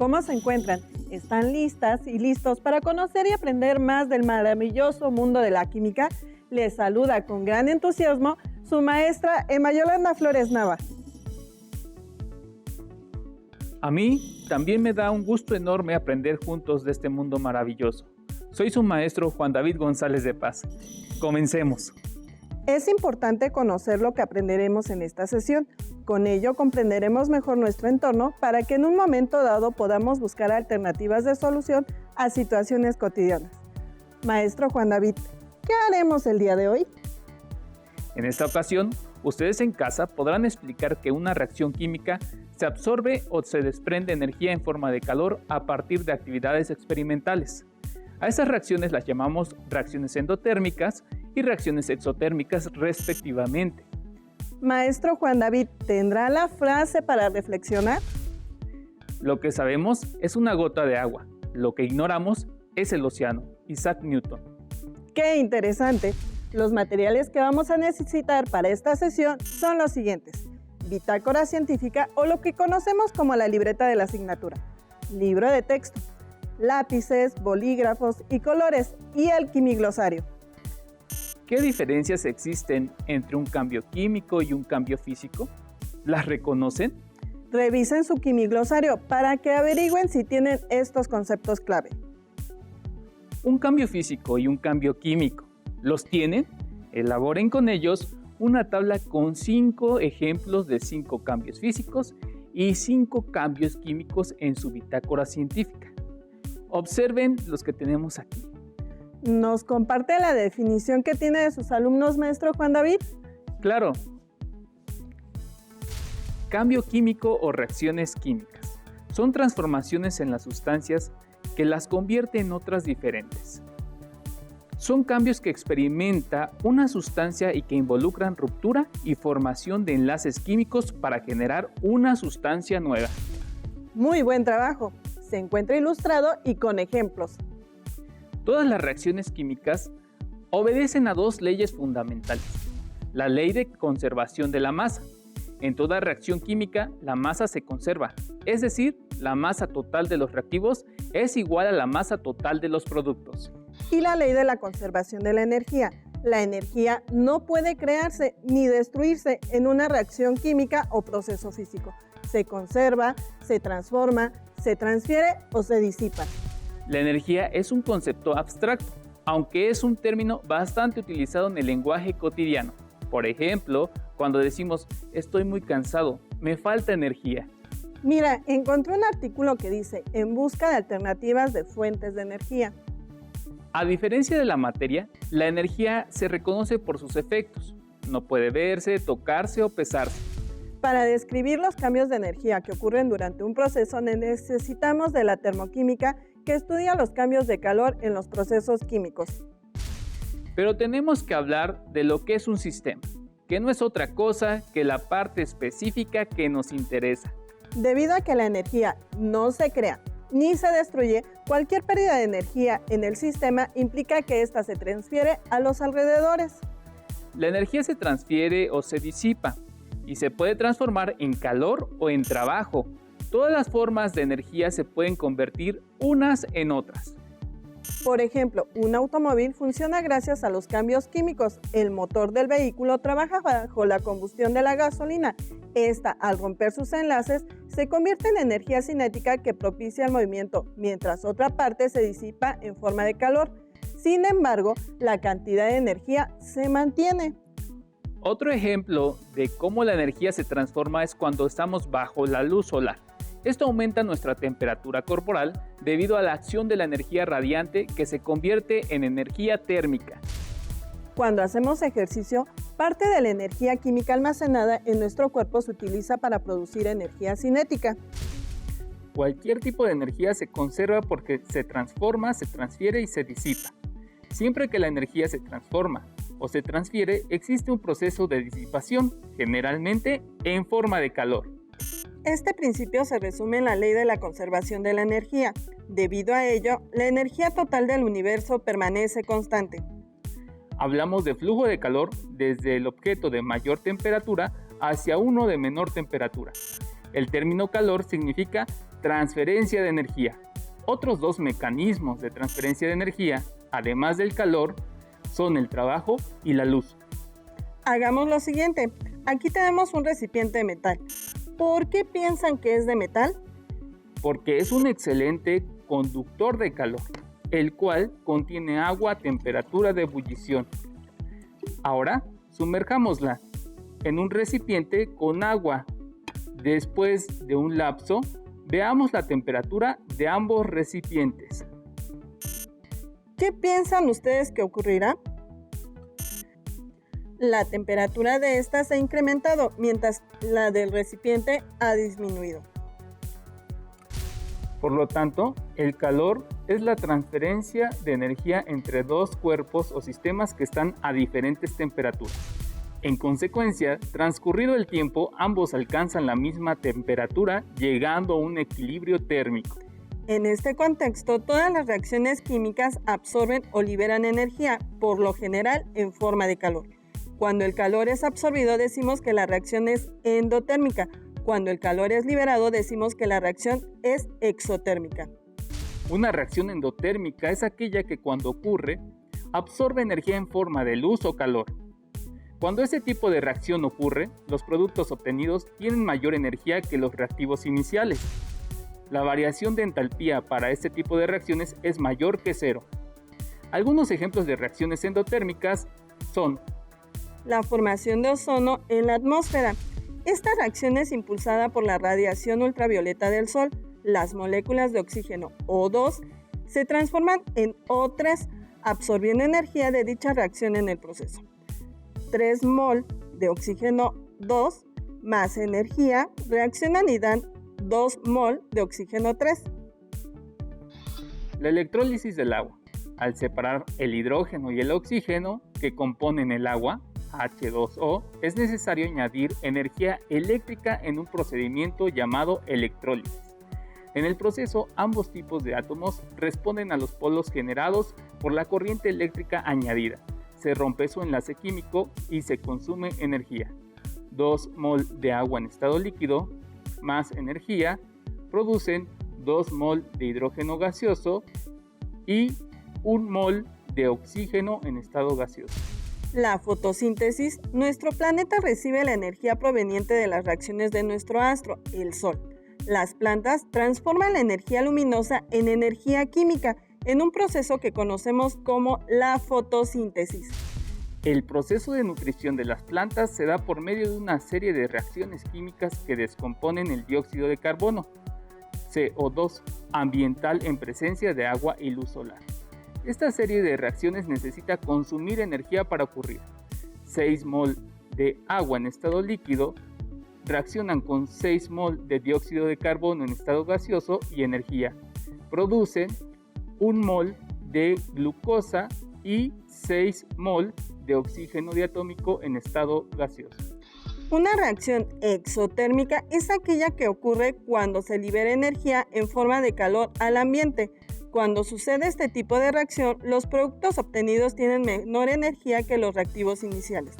¿Cómo se encuentran? ¿Están listas y listos para conocer y aprender más del maravilloso mundo de la química? Les saluda con gran entusiasmo su maestra Emma Yolanda Flores Nava. A mí también me da un gusto enorme aprender juntos de este mundo maravilloso. Soy su maestro Juan David González de Paz. Comencemos. Es importante conocer lo que aprenderemos en esta sesión. Con ello comprenderemos mejor nuestro entorno para que en un momento dado podamos buscar alternativas de solución a situaciones cotidianas. Maestro Juan David, ¿qué haremos el día de hoy? En esta ocasión, ustedes en casa podrán explicar que una reacción química se absorbe o se desprende energía en forma de calor a partir de actividades experimentales. A estas reacciones las llamamos reacciones endotérmicas y reacciones exotérmicas respectivamente. Maestro Juan David, ¿tendrá la frase para reflexionar? Lo que sabemos es una gota de agua, lo que ignoramos es el océano. Isaac Newton. ¡Qué interesante! Los materiales que vamos a necesitar para esta sesión son los siguientes: bitácora científica o lo que conocemos como la libreta de la asignatura, libro de texto, lápices, bolígrafos y colores y el quimiglosario. ¿Qué diferencias existen entre un cambio químico y un cambio físico? ¿Las reconocen? Revisen su quimiglosario para que averigüen si tienen estos conceptos clave. Un cambio físico y un cambio químico. ¿Los tienen? Elaboren con ellos una tabla con 5 ejemplos de 5 cambios físicos y 5 cambios químicos en su bitácora científica. Observen los que tenemos aquí. ¿Nos comparte la definición que tiene de sus alumnos, maestro Juan David? Claro. Cambio químico o reacciones químicas. Son transformaciones en las sustancias que las convierte en otras diferentes. Son cambios que experimenta una sustancia y que involucran ruptura y formación de enlaces químicos para generar una sustancia nueva. Muy buen trabajo. Se encuentra ilustrado y con ejemplos. Todas las reacciones químicas obedecen a 2 leyes fundamentales. La ley de conservación de la masa. En toda reacción química, la masa se conserva, es decir, la masa total de los reactivos es igual a la masa total de los productos. Y la ley de la conservación de la energía. La energía no puede crearse ni destruirse en una reacción química o proceso físico. Se conserva, se transforma, se transfiere o se disipa. La energía es un concepto abstracto, aunque es un término bastante utilizado en el lenguaje cotidiano. Por ejemplo, cuando decimos estoy muy cansado, me falta energía. Mira, encontré un artículo que dice en busca de alternativas de fuentes de energía. A diferencia de la materia, la energía se reconoce por sus efectos. No puede verse, tocarse o pesarse. Para describir los cambios de energía que ocurren durante un proceso, necesitamos de la termoquímica, que estudia los cambios de calor en los procesos químicos. Pero tenemos que hablar de lo que es un sistema, que no es otra cosa que la parte específica que nos interesa. Debido a que la energía no se crea ni se destruye, cualquier pérdida de energía en el sistema implica que ésta se transfiere a los alrededores. La energía se transfiere o se disipa y se puede transformar en calor o en trabajo. Todas las formas de energía se pueden convertir unas en otras. Por ejemplo, un automóvil funciona gracias a los cambios químicos. El motor del vehículo trabaja bajo la combustión de la gasolina. Esta, al romper sus enlaces, se convierte en energía cinética que propicia el movimiento, mientras otra parte se disipa en forma de calor. Sin embargo, la cantidad de energía se mantiene. Otro ejemplo de cómo la energía se transforma es cuando estamos bajo la luz solar. Esto aumenta nuestra temperatura corporal debido a la acción de la energía radiante que se convierte en energía térmica. Cuando hacemos ejercicio, parte de la energía química almacenada en nuestro cuerpo se utiliza para producir energía cinética. Cualquier tipo de energía se conserva porque se transforma, se transfiere y se disipa. Siempre que la energía se transforma o se transfiere, existe un proceso de disipación, generalmente en forma de calor. Este principio se resume en la ley de la conservación de la energía. Debido a ello, la energía total del universo permanece constante. Hablamos de flujo de calor desde el objeto de mayor temperatura hacia uno de menor temperatura. El término calor significa Transferencia de energía. Otros dos mecanismos de transferencia de energía, además del calor, son el trabajo y la luz. Hagamos lo siguiente. Aquí tenemos un recipiente de metal. ¿Por qué piensan que es de metal? Porque es un excelente conductor de calor, el cual contiene agua a temperatura de ebullición. Ahora, sumerjámosla en un recipiente con agua. Después de un lapso, veamos la temperatura de ambos recipientes. ¿Qué piensan ustedes que ocurrirá? La temperatura de esta se ha incrementado, mientras la del recipiente ha disminuido. Por lo tanto, el calor es la transferencia de energía entre dos cuerpos o sistemas que están a diferentes temperaturas. En consecuencia, transcurrido el tiempo, ambos alcanzan la misma temperatura, llegando a un equilibrio térmico. En este contexto, todas las reacciones químicas absorben o liberan energía, por lo general en forma de calor. Cuando el calor es absorbido, decimos que la reacción es endotérmica. Cuando el calor es liberado, decimos que la reacción es exotérmica. Una reacción endotérmica es aquella que cuando ocurre, absorbe energía en forma de luz o calor. Cuando este tipo de reacción ocurre, los productos obtenidos tienen mayor energía que los reactivos iniciales. La variación de entalpía para este tipo de reacciones es mayor que cero. Algunos ejemplos de reacciones endotérmicas son la formación de ozono en la atmósfera. Esta reacción es impulsada por la radiación ultravioleta del Sol. Las moléculas de oxígeno O2 se transforman en O3, absorbiendo energía de dicha reacción en el proceso. 3 mol de oxígeno 2 más energía reaccionan y dan 2 mol de oxígeno 3. La electrólisis del agua. Al separar el hidrógeno y el oxígeno que componen el agua, H2O, es necesario añadir energía eléctrica en un procedimiento llamado electrólisis. En el proceso, ambos tipos de átomos responden a los polos generados por la corriente eléctrica añadida. Se rompe su enlace químico y se consume energía. 2 mol de agua en estado líquido más energía producen 2 mol de hidrógeno gaseoso y 1 mol de oxígeno en estado gaseoso. La fotosíntesis. Nuestro planeta recibe la energía proveniente de las reacciones de nuestro astro, el Sol. Las plantas transforman la energía luminosa en energía química en un proceso que conocemos como la fotosíntesis. El proceso de nutrición de las plantas se da por medio de una serie de reacciones químicas que descomponen el dióxido de carbono, CO2, ambiental en presencia de agua y luz solar. Esta serie de reacciones necesita consumir energía para ocurrir. 6 mol de agua en estado líquido reaccionan con 6 mol de dióxido de carbono en estado gaseoso y energía. Producen 1 mol de glucosa y 6 mol de oxígeno diatómico en estado gaseoso. Una reacción exotérmica es aquella que ocurre cuando se libera energía en forma de calor al ambiente. Cuando sucede este tipo de reacción, los productos obtenidos tienen menor energía que los reactivos iniciales.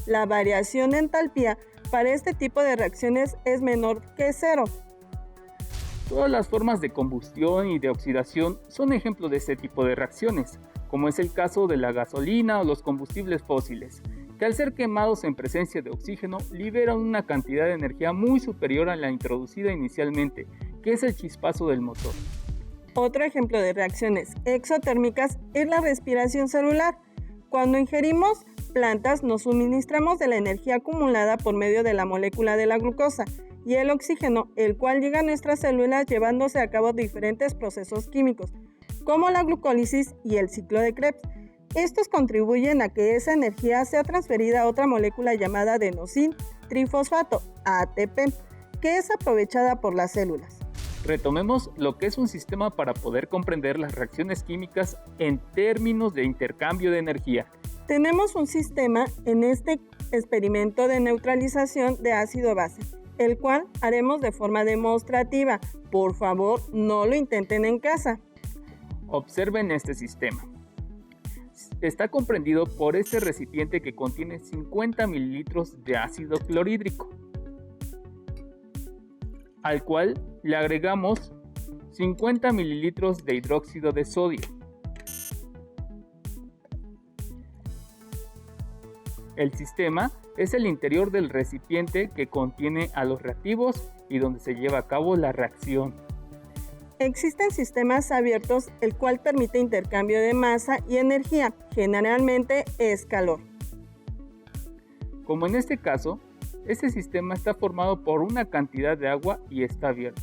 La variación de entalpía para este tipo de reacciones es menor que cero. Todas las formas de combustión y de oxidación son ejemplos de este tipo de reacciones, como es el caso de la gasolina o los combustibles fósiles, que al ser quemados en presencia de oxígeno liberan una cantidad de energía muy superior a la introducida inicialmente, que es el chispazo del motor. Otro ejemplo de reacciones exotérmicas es la respiración celular. Cuando ingerimos plantas nos suministramos de la energía acumulada por medio de la molécula de la glucosa y el oxígeno, el cual llega a nuestras células llevándose a cabo diferentes procesos químicos, como la glucólisis y el ciclo de Krebs. Estos contribuyen a que esa energía sea transferida a otra molécula llamada adenosín trifosfato, ATP, que es aprovechada por las células. Retomemos lo que es un sistema para poder comprender las reacciones químicas en términos de intercambio de energía. Tenemos un sistema en este experimento de neutralización de ácido-base, el cual haremos de forma demostrativa. Por favor, no lo intenten en casa. Observen este sistema. Está comprendido por este recipiente que contiene 50 mililitros de ácido clorhídrico, al cual le agregamos 50 mililitros de hidróxido de sodio. El sistema es el interior del recipiente que contiene a los reactivos y donde se lleva a cabo la reacción. Existen sistemas abiertos, el cual permite intercambio de masa y energía. Generalmente es calor. Como en este caso, este sistema está formado por una cantidad de agua y está abierto.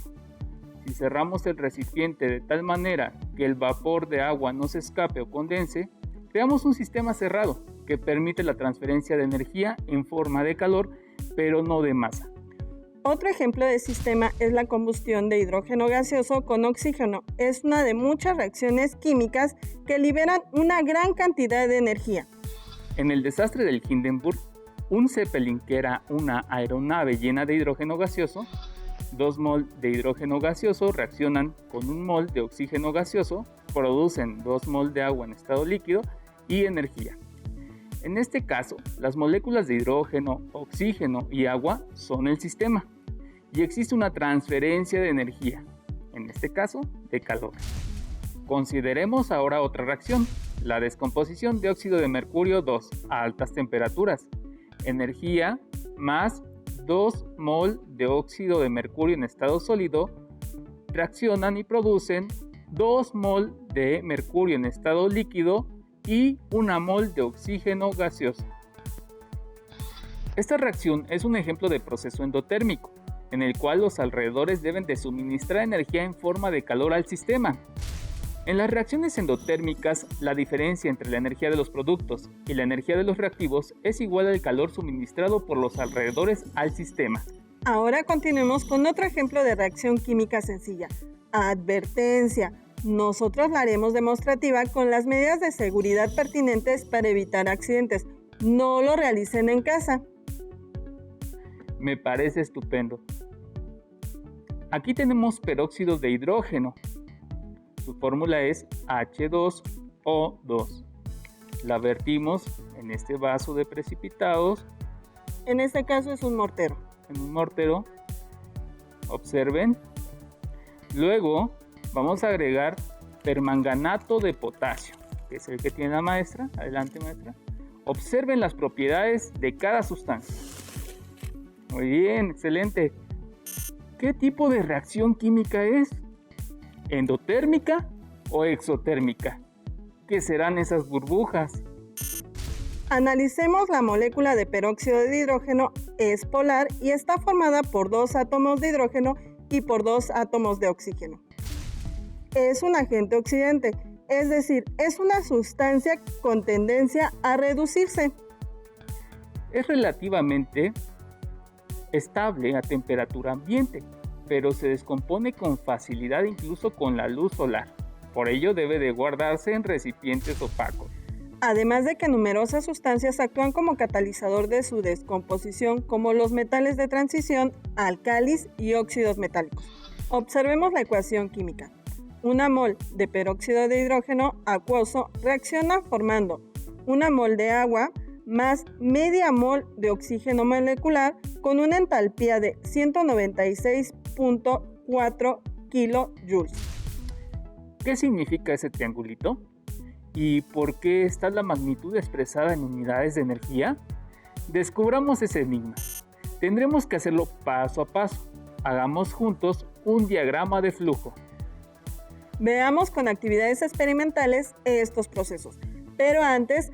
Si cerramos el recipiente de tal manera que el vapor de agua no se escape o condense, creamos un sistema cerrado que permite la transferencia de energía en forma de calor, pero no de masa. Otro ejemplo de sistema es la combustión de hidrógeno gaseoso con oxígeno. Es una de muchas reacciones químicas que liberan una gran cantidad de energía. En el desastre del Hindenburg, un Zeppelin, que era una aeronave llena de hidrógeno gaseoso, 2 mol de hidrógeno gaseoso reaccionan con 1 mol de oxígeno gaseoso, producen 2 mol de agua en estado líquido y energía. En este caso, las moléculas de hidrógeno, oxígeno y agua son el sistema y existe una transferencia de energía, en este caso de calor. Consideremos ahora otra reacción, la descomposición de óxido de mercurio 2 a altas temperaturas. Energía más 2 mol de óxido de mercurio en estado sólido reaccionan y producen 2 mol de mercurio en estado líquido y 1 mol de oxígeno gaseoso. Esta reacción es un ejemplo de proceso endotérmico, en el cual los alrededores deben de suministrar energía en forma de calor al sistema. En las reacciones endotérmicas, la diferencia entre la energía de los productos y la energía de los reactivos es igual al calor suministrado por los alrededores al sistema. Ahora continuemos con otro ejemplo de reacción química sencilla. Advertencia. Nosotros la haremos demostrativa con las medidas de seguridad pertinentes para evitar accidentes. No lo realicen en casa. Me parece estupendo. Aquí tenemos peróxido de hidrógeno. Su fórmula es H2O2. La vertimos en este vaso de precipitados. En este caso es un mortero. En un mortero. Observen. Luego vamos a agregar permanganato de potasio, que es el que tiene la maestra. Adelante, maestra. Observen las propiedades de cada sustancia. Muy bien, excelente. ¿Qué tipo de reacción química es? ¿Endotérmica o exotérmica? ¿Qué serán esas burbujas? Analicemos la molécula de peróxido de hidrógeno. Es polar y está formada por 2 átomos de hidrógeno y por 2 átomos de oxígeno. Es un agente oxidante, es decir, es una sustancia con tendencia a reducirse. Es relativamente estable a temperatura ambiente, pero se descompone con facilidad incluso con la luz solar. Por ello debe de guardarse en recipientes opacos. Además de que numerosas sustancias actúan como catalizador de su descomposición, como los metales de transición, álcalis y óxidos metálicos. Observemos la ecuación química. 1 mol de peróxido de hidrógeno acuoso reacciona formando 1 mol de agua más media mol de oxígeno molecular con una entalpía de 196.4 kilojoules. ¿Qué significa ese triangulito? ¿Y por qué está la magnitud expresada en unidades de energía? Descubramos ese enigma. Tendremos que hacerlo paso a paso. Hagamos juntos un diagrama de flujo. Veamos con actividades experimentales estos procesos. Pero antes,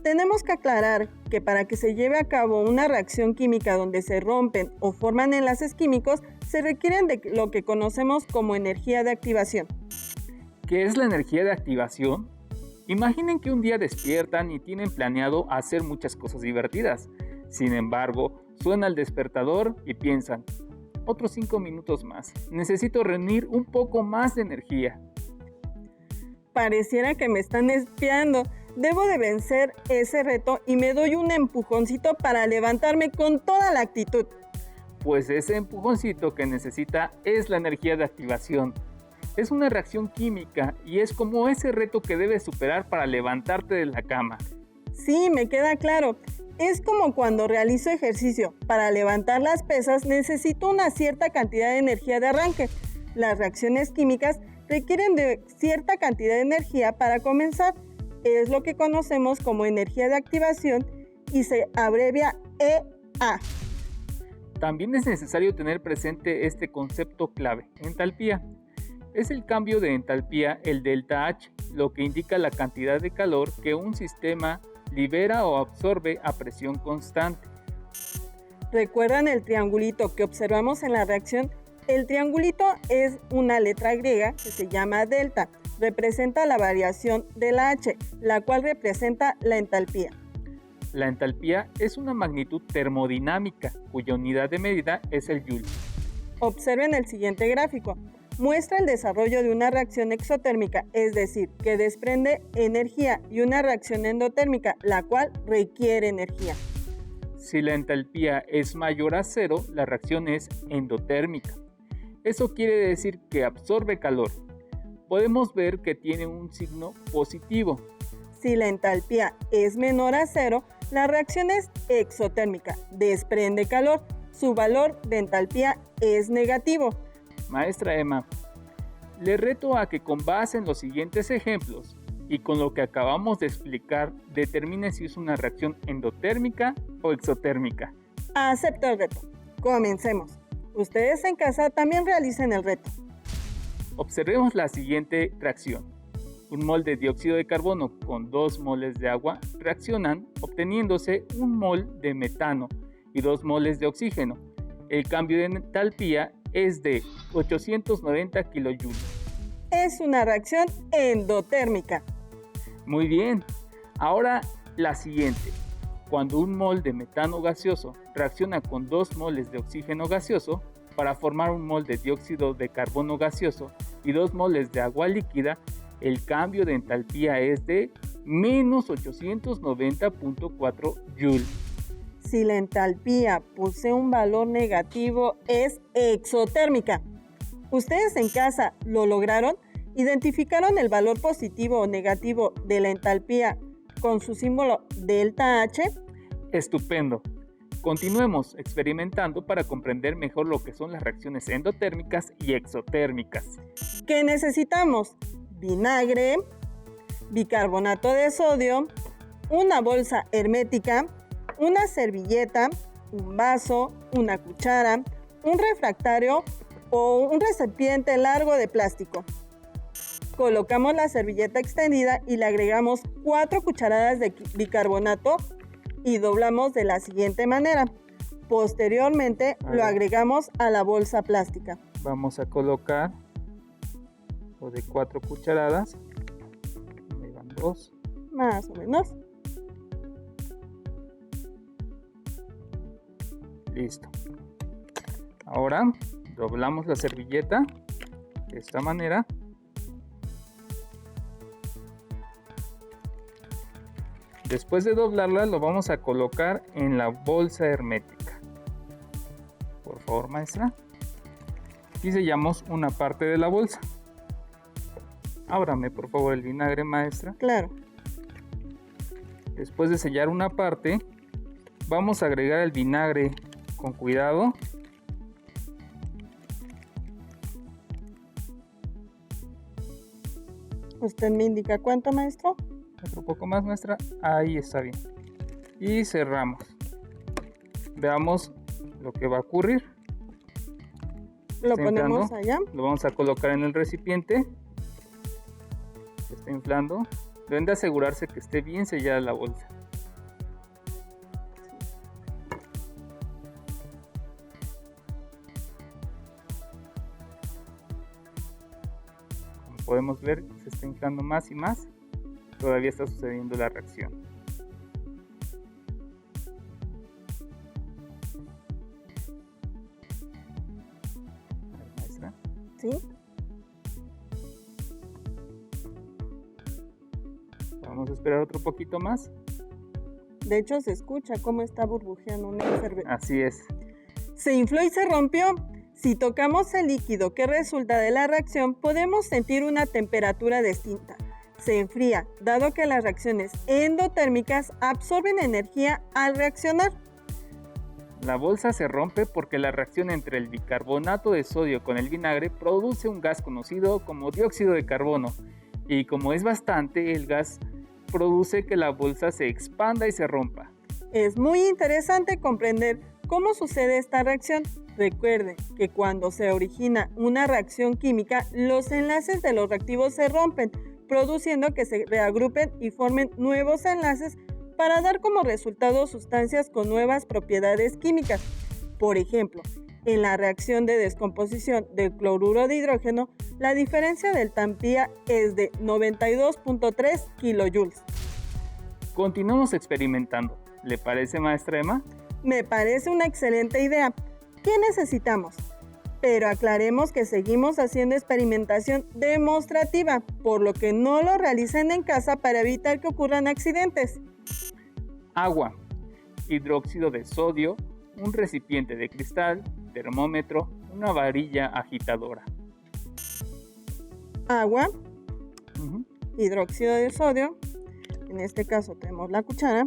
tenemos que aclarar que para que se lleve a cabo una reacción química donde se rompen o forman enlaces químicos, se requieren de lo que conocemos como energía de activación. ¿Qué es la energía de activación? Imaginen que un día despiertan y tienen planeado hacer muchas cosas divertidas. Sin embargo, suena el despertador y piensan, otros 5 minutos más, necesito reunir un poco más de energía. Pareciera que me están espiando. Debo de vencer ese reto y me doy un empujoncito para levantarme con toda la actitud. Pues ese empujoncito que necesita es la energía de activación. Es una reacción química y es como ese reto que debes superar para levantarte de la cama. Sí, me queda claro. Es como cuando realizo ejercicio. Para levantar las pesas necesito una cierta cantidad de energía de arranque. Las reacciones químicas requieren de cierta cantidad de energía para comenzar. Es lo que conocemos como energía de activación y se abrevia EA. También es necesario tener presente este concepto clave, entalpía. Es el cambio de entalpía, el delta H, lo que indica la cantidad de calor que un sistema libera o absorbe a presión constante. ¿Recuerdan el triangulito que observamos en la reacción? El triangulito es una letra griega que se llama delta. Representa la variación de la H, la cual representa la entalpía. La entalpía es una magnitud termodinámica cuya unidad de medida es el Joule. Observen el siguiente gráfico. Muestra el desarrollo de una reacción exotérmica, es decir, que desprende energía, y una reacción endotérmica, la cual requiere energía. Si la entalpía es mayor a cero, la reacción es endotérmica. Eso quiere decir que absorbe calor. Podemos ver que tiene un signo positivo. Si la entalpía es menor a cero, la reacción es exotérmica, desprende calor. Su valor de entalpía es negativo. Maestra Emma, le reto a que con base en los siguientes ejemplos y con lo que acabamos de explicar, determine si es una reacción endotérmica o exotérmica. Acepto el reto. Comencemos. Ustedes en casa también realicen el reto. Observemos la siguiente reacción. Un mol de dióxido de carbono con 2 moles de agua reaccionan obteniéndose 1 mol de metano y 2 moles de oxígeno. El cambio de entalpía es de 890 kilojoules. Es una reacción endotérmica. Muy bien. Ahora la siguiente. Cuando un mol de metano gaseoso reacciona con 2 moles de oxígeno gaseoso para formar 1 mol de dióxido de carbono gaseoso y 2 moles de agua líquida, el cambio de entalpía es de menos 890.4 Joule. Si la entalpía posee un valor negativo, es exotérmica. ¿Ustedes en casa lo lograron? ¿Identificaron el valor positivo o negativo de la entalpía con su símbolo delta H? Estupendo. Continuemos experimentando para comprender mejor lo que son las reacciones endotérmicas y exotérmicas. ¿Qué necesitamos? Vinagre, bicarbonato de sodio, una bolsa hermética, una servilleta, un vaso, una cuchara, un refractario o un recipiente largo de plástico. Colocamos la servilleta extendida y le agregamos 4 cucharadas de bicarbonato y doblamos de la siguiente manera. Posteriormente lo agregamos a la bolsa plástica. Vamos a colocar lo de 4 cucharadas. Ahí van 2. Más o menos. Listo. Ahora doblamos la servilleta de esta manera. Después de doblarla, lo vamos a colocar en la bolsa hermética. Por favor, maestra. Y sellamos una parte de la bolsa. Ábrame, por favor, el vinagre, maestra. Claro. Después de sellar una parte, vamos a agregar el vinagre con cuidado. ¿Usted me indica cuánto, maestro? Otro poco más, maestra. Ahí está bien. Y cerramos. Veamos lo que va a ocurrir. Lo ponemos allá. Lo vamos a colocar en el recipiente. Se está inflando. Deben de asegurarse que esté bien sellada la bolsa. Como podemos ver, se está inflando más y más. Todavía está sucediendo la reacción. Maestra. ¿Sí? Vamos a esperar otro poquito más. De hecho, se escucha cómo está burbujeando una efervescencia. Así es. Se infló y se rompió. Si tocamos el líquido que resulta de la reacción, podemos sentir una temperatura distinta. Se enfría, dado que las reacciones endotérmicas absorben energía al reaccionar. La bolsa se rompe porque la reacción entre el bicarbonato de sodio con el vinagre produce un gas conocido como dióxido de carbono. Y como es bastante, el gas produce que la bolsa se expanda y se rompa. Es muy interesante comprender cómo sucede esta reacción. Recuerde que cuando se origina una reacción química, los enlaces de los reactivos se rompen, produciendo que se reagrupen y formen nuevos enlaces para dar como resultado sustancias con nuevas propiedades químicas. Por ejemplo, en la reacción de descomposición del cloruro de hidrógeno, la diferencia del tampía es de 92.3 kilojoules. Continuamos experimentando. ¿Le parece, maestra Emma? Me parece una excelente idea. ¿Qué necesitamos? Pero aclaremos que seguimos haciendo experimentación demostrativa, por lo que no lo realicen en casa para evitar que ocurran accidentes. Agua, hidróxido de sodio, un recipiente de cristal, termómetro, una varilla agitadora. Agua, hidróxido de sodio, en este caso tenemos la cuchara.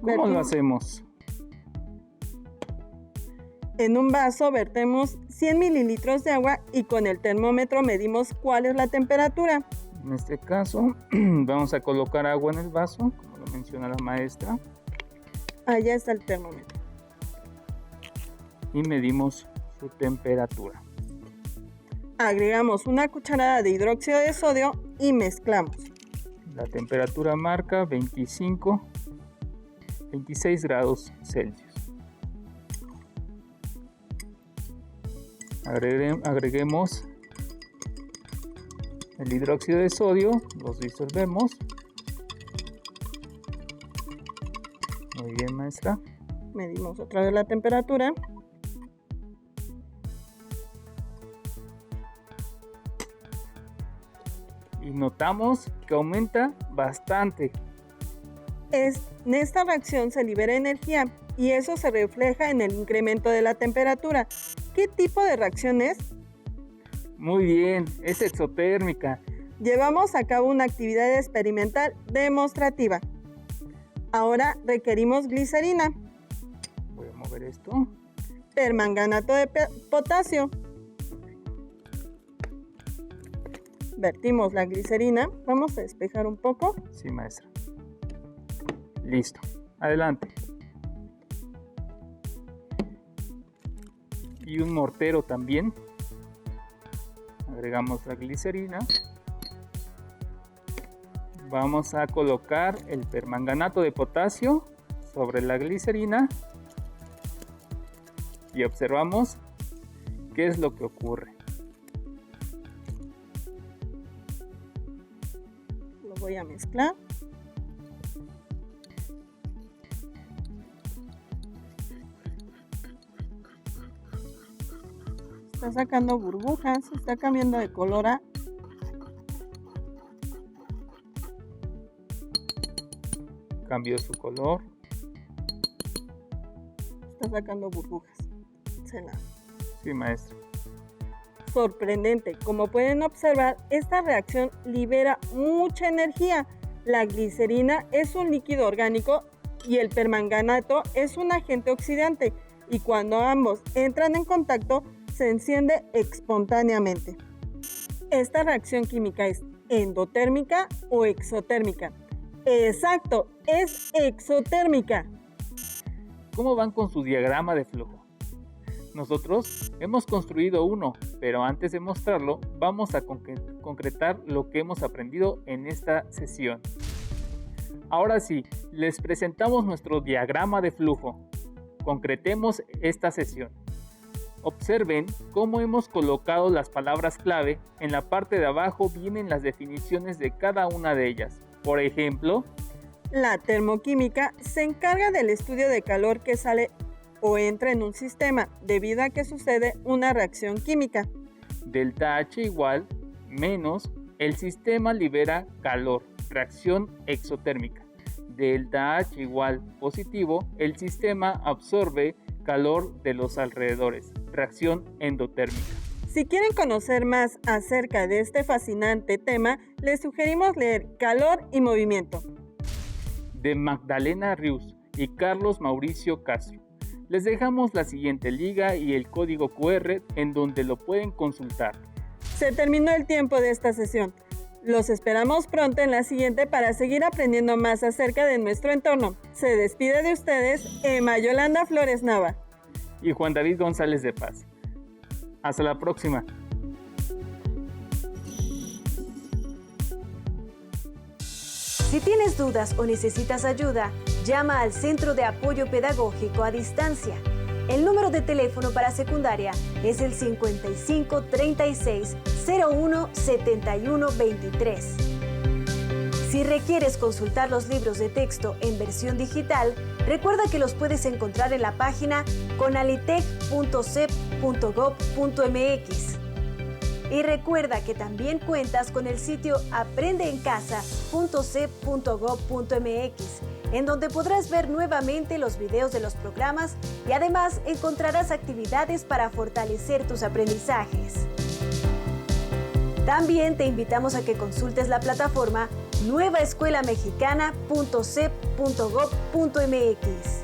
¿Cómo lo hacemos? En un vaso vertemos 100 mililitros de agua y con el termómetro medimos cuál es la temperatura. En este caso, vamos a colocar agua en el vaso, como lo menciona la maestra. Allá está el termómetro. Y medimos su temperatura. Agregamos una cucharada de hidróxido de sodio y mezclamos. La temperatura marca 26 grados Celsius. Agreguemos el hidróxido de sodio, los disolvemos. Muy bien, maestra. Medimos otra vez la temperatura. Y notamos que aumenta bastante. En esta reacción se libera energía y eso se refleja en el incremento de la temperatura. ¿Qué tipo de reacción es? Muy bien, es exotérmica. Llevamos a cabo una actividad experimental demostrativa. Ahora requerimos glicerina. Voy a mover esto. Permanganato de potasio. Vertimos la glicerina. Vamos a despejar un poco. Sí, maestra. Listo. Adelante. Y un mortero también. Agregamos la glicerina. Vamos a colocar el permanganato de potasio sobre la glicerina y observamos qué es lo que ocurre. Lo voy a mezclar. Está sacando burbujas, está cambiando de color a Cambió su color. está sacando burbujas. Sí, maestro. Sorprendente. Como pueden observar, esta reacción libera mucha energía. La glicerina es un líquido orgánico y el permanganato es un agente oxidante. Y cuando ambos entran en contacto, se enciende espontáneamente. ¿Esta reacción química es endotérmica o exotérmica? Exacto, es exotérmica. ¿Cómo van con su diagrama de flujo? Nosotros hemos construido uno, pero antes de mostrarlo, vamos a concretar lo que hemos aprendido en esta sesión. Ahora sí, les presentamos nuestro diagrama de flujo. Concretemos esta sesión. Observen cómo hemos colocado las palabras clave. En la parte de abajo vienen las definiciones de cada una de ellas. Por ejemplo, la termoquímica se encarga del estudio de calor que sale o entra en un sistema debido a que sucede una reacción química. Delta H igual menos el sistema libera calor, reacción exotérmica. Delta H igual positivo, el sistema absorbe calor de los alrededores, reacción endotérmica. Si quieren conocer más acerca de este fascinante tema, les sugerimos leer Calor y Movimiento de Magdalena Rius y Carlos Mauricio Castro. Les dejamos la siguiente liga y el código QR en donde lo pueden consultar. Se terminó el tiempo de esta sesión. Los esperamos pronto en la siguiente para seguir aprendiendo más acerca de nuestro entorno. Se despide de ustedes Emma Yolanda Flores Nava y Juan David González de Paz. Hasta la próxima. Si tienes dudas o necesitas ayuda, llama al Centro de Apoyo Pedagógico a Distancia. El número de teléfono para secundaria es el 55 36 01 71 23. Si requieres consultar los libros de texto en versión digital, recuerda que los puedes encontrar en la página conalitec.cep.gov.mx. Y recuerda que también cuentas con el sitio aprendeencasa.cep.gov.mx, en donde podrás ver nuevamente los videos de los programas y además encontrarás actividades para fortalecer tus aprendizajes. También te invitamos a que consultes la plataforma nuevaescuelamexicana.cep.gov.mx.